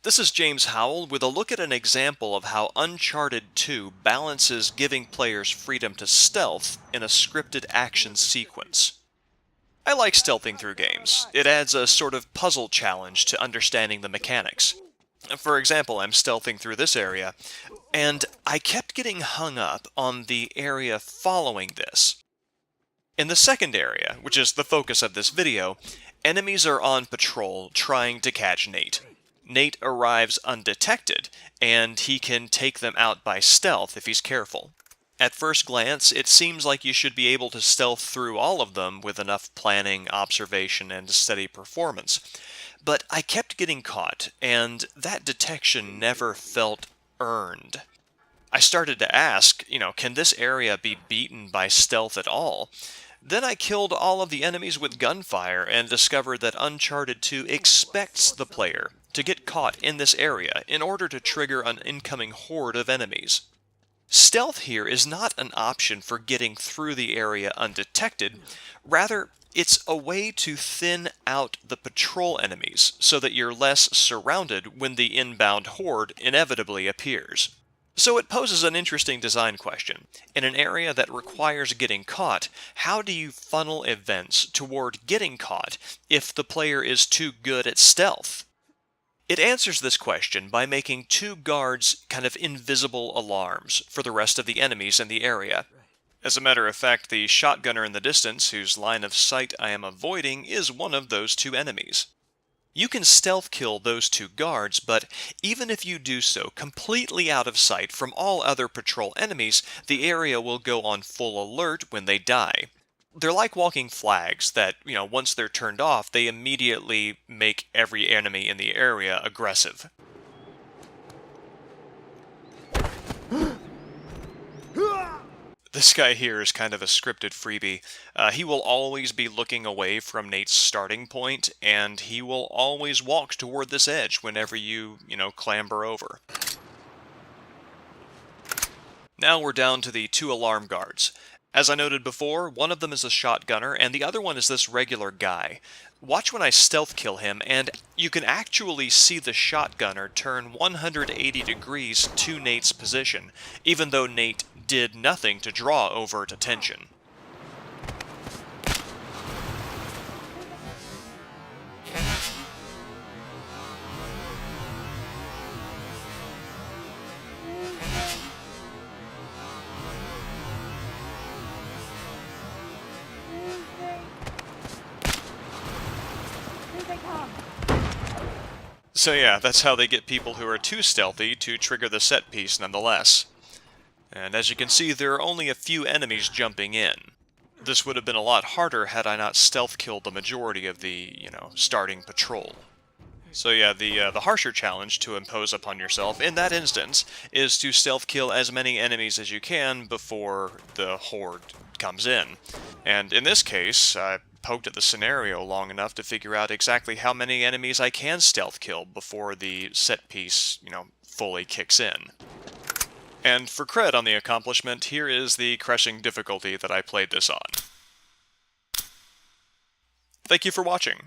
This is James Howell with a look at an example of how Uncharted 2 balances giving players freedom to stealth in a scripted action sequence. I like stealthing through games. It adds a sort of puzzle challenge to understanding the mechanics. For example, I'm stealthing through this area, and I kept getting hung up on the area following this. In the second area, which is the focus of this video, enemies are on patrol trying to catch Nate. Nate arrives undetected, and he can take them out by stealth if he's careful. At first glance, it seems like you should be able to stealth through all of them with enough planning, observation, and steady performance. But I kept getting caught, and that detection never felt earned. I started to ask, can this area be beaten by stealth at all? Then I killed all of the enemies with gunfire and discovered that Uncharted 2 expects the player to get caught in this area in order to trigger an incoming horde of enemies. Stealth here is not an option for getting through the area undetected. Rather, it's a way to thin out the patrol enemies so that you're less surrounded when the inbound horde inevitably appears. So it poses an interesting design question. In an area that requires getting caught, how do you funnel events toward getting caught if the player is too good at stealth? It answers this question by making two guards kind of invisible alarms for the rest of the enemies in the area. As a matter of fact, the shotgunner in the distance, whose line of sight I am avoiding, is one of those two enemies. You can stealth kill those two guards, but even if you do so completely out of sight from all other patrol enemies, the area will go on full alert when they die. They're like walking flags that, once they're turned off, they immediately make every enemy in the area aggressive. This guy here is kind of a scripted freebie. He will always be looking away from Nate's starting point, and he will always walk toward this edge whenever you, clamber over. Now we're down to the two alarm guards. As I noted before, one of them is a shotgunner, and the other one is this regular guy. Watch when I stealth kill him, and you can actually see the shotgunner turn 180 degrees to Nate's position, even though Nate did nothing to draw overt attention. So yeah, that's how they get people who are too stealthy to trigger the set piece nonetheless. And as you can see, there are only a few enemies jumping in. This would have been a lot harder had I not stealth killed the majority of the, starting patrol. So yeah, the harsher challenge to impose upon yourself in that instance is to stealth kill as many enemies as you can before the horde comes in. And in this case, I poked at the scenario long enough to figure out exactly how many enemies I can stealth kill before the set piece, fully kicks in. And for cred on the accomplishment, here is the crushing difficulty that I played this on. Thank you for watching.